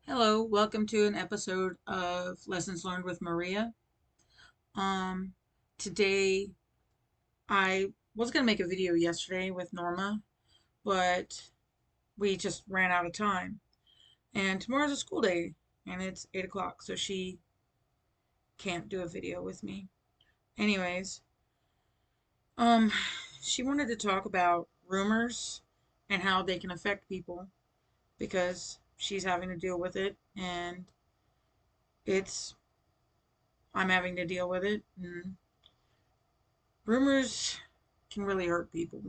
Hello, welcome to an episode of Lessons Learned with Maria. Um, Today I was gonna make a video yesterday with Norma, but we just ran out of time. And tomorrow's a school day, and it's 8 o'clock, so she can't do a video with me. Anyways, um, she wanted to talk about rumors and how they can affect people because she's having to deal with it, and it's I'm having to deal with it, and rumors can really hurt people.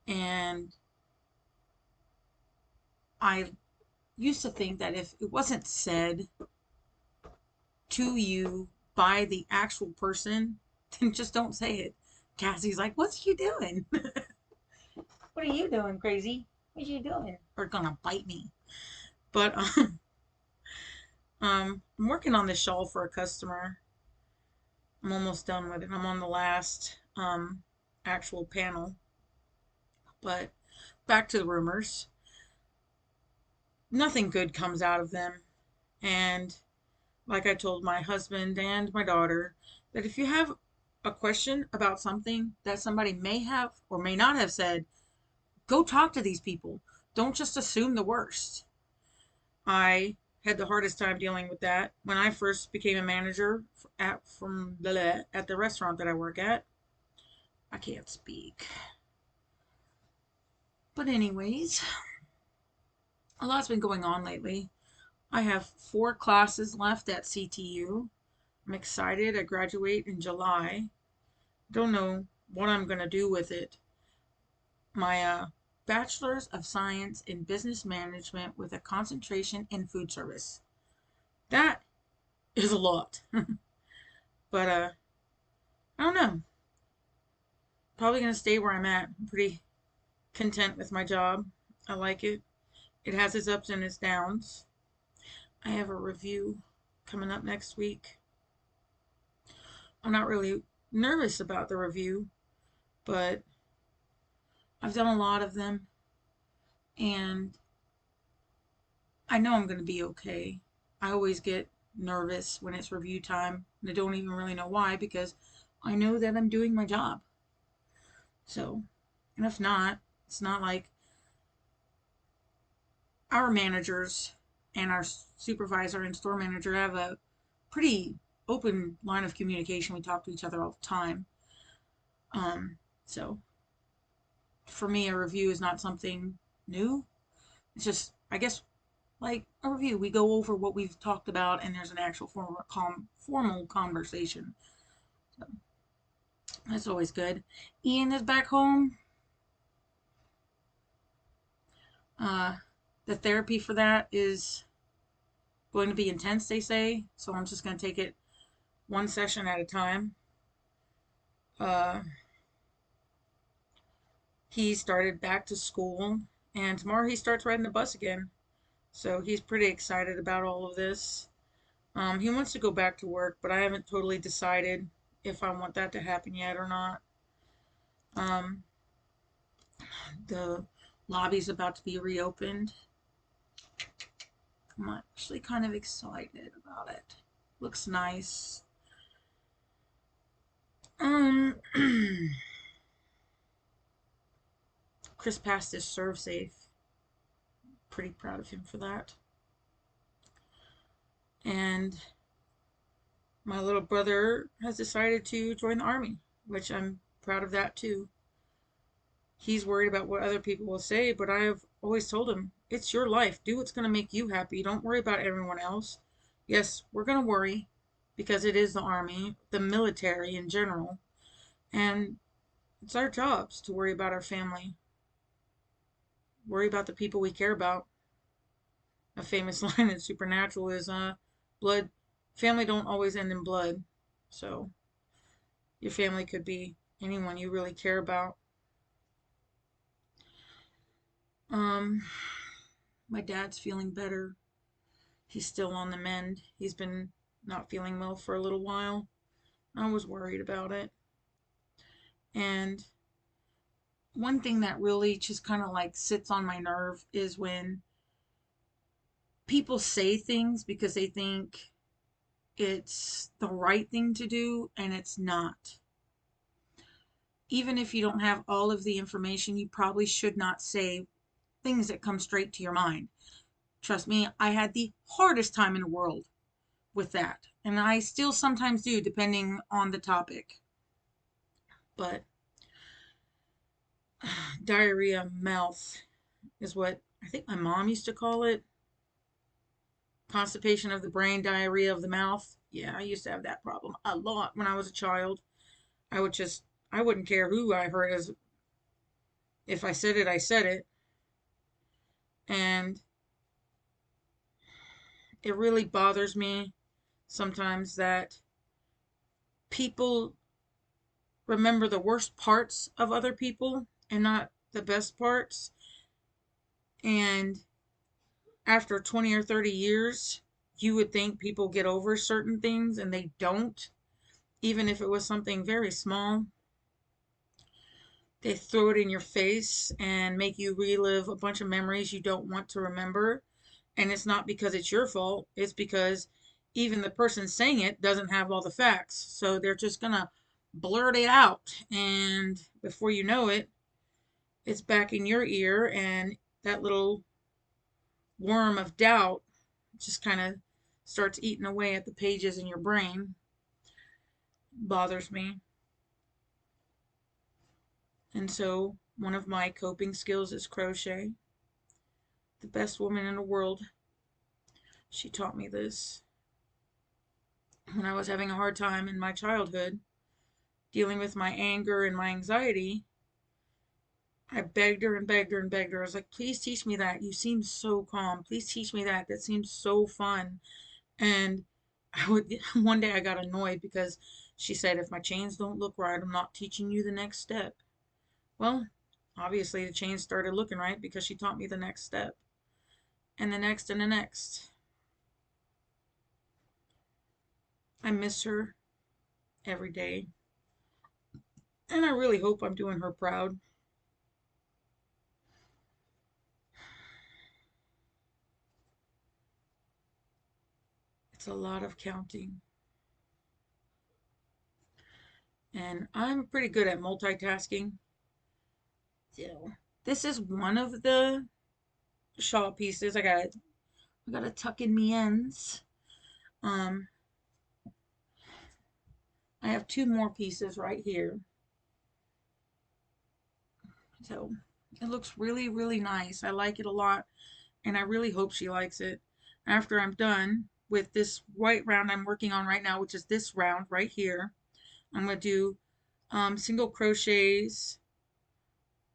And I used to think that if it wasn't said to you by the actual person, then just don't say it. Cassie's like, "What's you doing? What are you doing, crazy? What are you doing?" Or gonna bite me. But I'm working on this shawl for a customer. I'm almost done with it. I'm on the last actual panel. But back to the rumors. Nothing good comes out of them. And like I told my husband and my daughter, that if you have a question about something that somebody may have or may not have said, go talk to these people. Don't just assume the worst. I had the hardest time dealing with that when I first became a manager at the restaurant that I work at. I can't speak. But anyways, a lot's been going on lately. I have 4 classes left at CTU. I'm excited. I graduate in July. Don't know what I'm going to do with it. My Bachelor's of Science in Business Management with a concentration in food service. That is a lot. But I don't know. Probably going to stay where I'm at. I'm pretty content with my job. I like it. It has its ups and its downs. I have a review coming up next week. I'm not really nervous about the review, but I've done a lot of them and I know I'm going to be okay. I always get nervous when it's review time, and I don't even really know why because I know that I'm doing my job. So, and if not, it's not like our managers and our supervisor and store manager have a pretty open line of communication. We talk to each other all the time. So for me, a review is not something new. It's just, I guess, like a review. We go over what we've talked about, and there's an actual formal conversation. So that's always good. Ian is back home. Uh, the therapy for that is going to be intense, they say. So I'm just going to take it one session at a time. Uh, he started back to school, and tomorrow he starts riding the bus again. So he's pretty excited about all of this. He wants to go back to work, but I haven't totally decided if I want that to happen yet or not. Um, the lobby's about to be reopened. I'm actually kind of excited about it. Looks nice. Um, Chris passed his serve safe. Pretty proud of him for that. And my little brother has decided to join the army, which I'm proud of that too. He's worried about what other people will say, but I've always told him, it's your life. Do what's going to make you happy. Don't worry about everyone else. Yes, we're going to worry because it is the army, the military in general, and it's our jobs to worry about our family, worry about the people we care about. A famous line in Supernatural is, blood, family don't always end in blood. So your family could be anyone you really care about. Um, my dad's feeling better. He's still on the mend. He's been not feeling well for a little while. I was worried about it. And one thing that really just kind of like sits on my nerve is when people say things because they think it's the right thing to do, and it's not. Even if you don't have all of the information, you probably should not say things that come straight to your mind. Trust me, I had the hardest time in the world with that. And I still sometimes do, depending on the topic. But diarrhea mouth is what I think my mom used to call it. Constipation of the brain, diarrhea of the mouth. Yeah, I used to have that problem a lot when I was a child. I would just, I wouldn't care who I heard as, if I said it, I said it. And it really bothers me sometimes that people remember the worst parts of other people and not the best parts. And after 20 or 30 years, you would think people get over certain things and they don't, even if it was something very small. They throw it in your face and make you relive a bunch of memories you don't want to remember. And it's not because it's your fault, it's because even the person saying it doesn't have all the facts. So they're just going to blurt it out. And before you know it, it's back in your ear, and that little worm of doubt just kind of starts eating away at the pages in your brain. Bothers me. And so one of my coping skills is crochet. The best woman in the world, she taught me this when I was having a hard time in my childhood dealing with my anger and my anxiety. I begged her and begged her and begged her. I was like, please teach me that. You seem so calm. Please teach me that. That seems so fun. And one day I got annoyed because she said, if my chains don't look right, I'm not teaching you the next step. Well, obviously the chains started looking right because she taught me the next step. And the next and the next. I miss her every day. And I really hope I'm doing her proud. It's a lot of counting. And I'm pretty good at multitasking. So this is one of the shawl pieces. I gotta tuck in my ends. Um, I have two more pieces right here. So it looks really, really nice. I like it a lot, and I really hope she likes it. After I'm done with this white round I'm working on right now, which is this round right here, I'm going to do single crochets,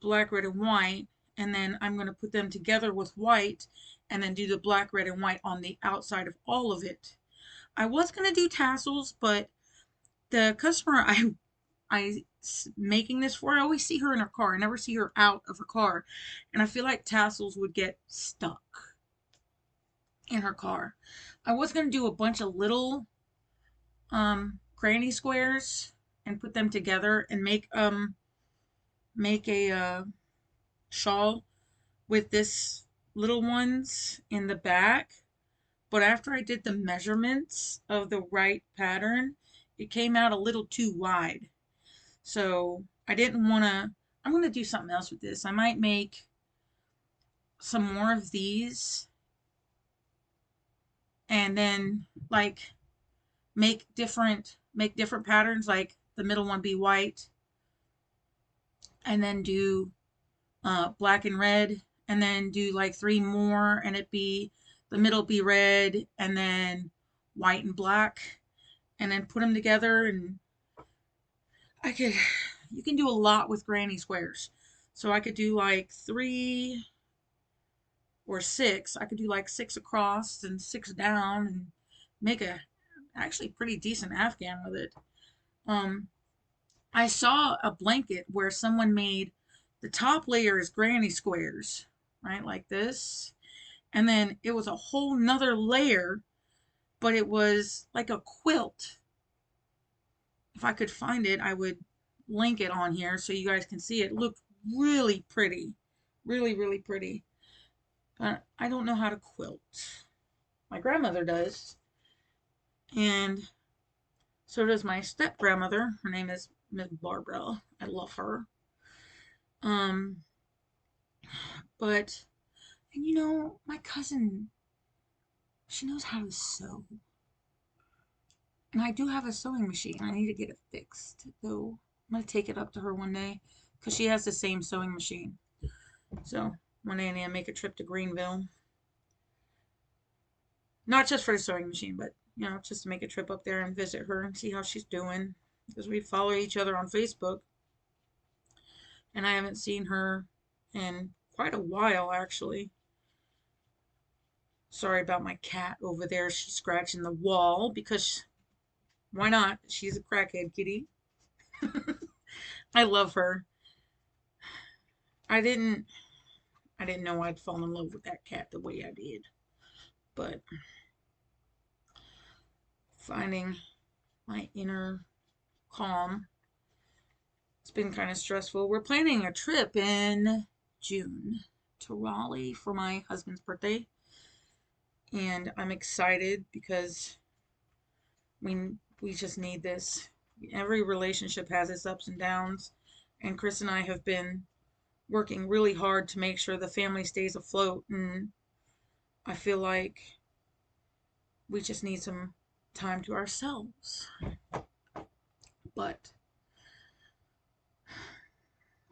black, red, and white, and then I'm going to put them together with white and then do the black, red, and white on the outside of all of it. I was going to do tassels, but the customer I making this for, I always see her in her car. I never see her out of her car. And I feel like tassels would get stuck in her car. I was going to do a bunch of little granny squares and put them together and make a shawl with this little ones in the back. But after I did the measurements of the right pattern, it came out a little too wide. So I didn't want to, I'm going to do something else with this. I might make some more of these and then like make different patterns, like the middle one be white, and then do black and red, and then do like three more and it be the middle be red and then white and black, and then put them together. And I could, you can do a lot with granny squares. So I could do like 3 or 6. I could do like 6 across and 6 down and make a actually pretty decent Afghan with it. Um, I saw a blanket where someone made the top layer is granny squares, right? Like this. And then it was a whole nother layer, but it was like a quilt. If I could find it, I would link it on here so you guys can see it. It looked really pretty. Really, really pretty. But I don't know how to quilt. My grandmother does. And so does my step grandmother. Her name is Miss Barbara. I love her. Um, but, and my cousin, she knows how to sew. And I do have a sewing machine. I need to get it fixed, though. I'm going to take it up to her one day because she has the same sewing machine. So one day I need to make a trip to Greenville. Not just for the sewing machine, but, just to make a trip up there and visit her and see how she's doing. Because we follow each other on Facebook. And I haven't seen her in quite a while, actually. Sorry about my cat over there. She's scratching the wall because why not? She's a crackhead kitty. I love her. I didn't know I'd fall in love with that cat the way I did. But finding my inner calm, it's been kind of stressful. We're planning a trip in June to Raleigh for my husband's birthday. And I'm excited because we just need this. Every relationship has its ups and downs, and Chris and I have been working really hard to make sure the family stays afloat, and I feel like we just need some time to ourselves. But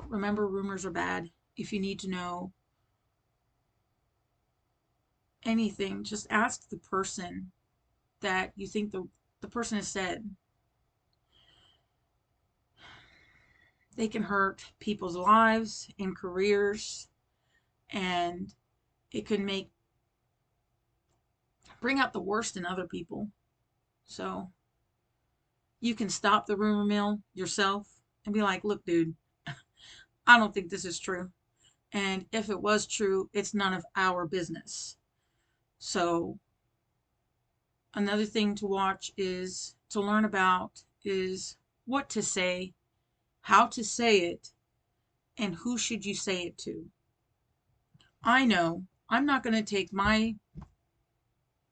remember, rumors are bad. If you need to know anything, just ask the person that you think the person has said. They can hurt people's lives and careers, and it could bring out the worst in other people. So you can stop the rumor mill yourself and be like, look, dude, I don't think this is true. And if it was true, it's none of our business. So another thing to watch is to learn about is what to say, how to say it, and who should you say it to. I know I'm not going to take my,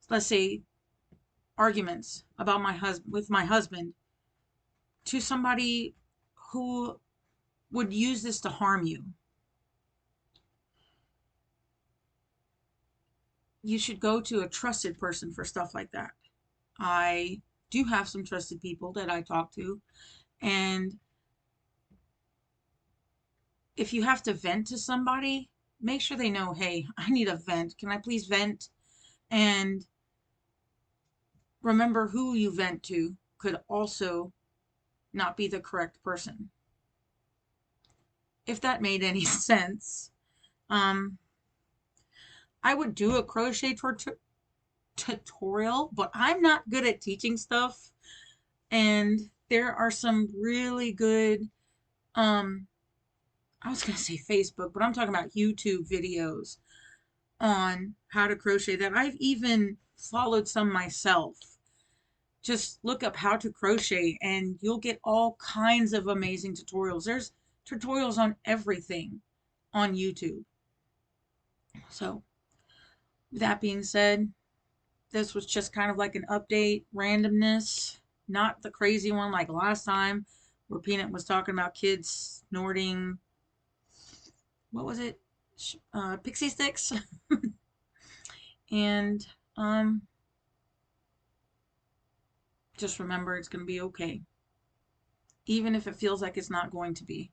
let's say, arguments about my husband to somebody who would use this to harm you. You should go to a trusted person for stuff like that. I do have some trusted people that I talk to, and if you have to vent to somebody, make sure they know, hey, I need a vent. Can I please vent? And remember, who you vent to could also not be the correct person. If that made any sense. I would do a crochet tutorial, but I'm not good at teaching stuff. And there are some really good, I was going to say Facebook, but I'm talking about YouTube videos on how to crochet that I've even followed some myself. Just look up how to crochet and you'll get all kinds of amazing tutorials. There's tutorials on everything on YouTube. So, with that being said, this was just kind of like an update, randomness, not the crazy one like last time where Peanut was talking about kids snorting, what was it? Pixie sticks. And just remember, it's going to be okay. Even if it feels like it's not going to be.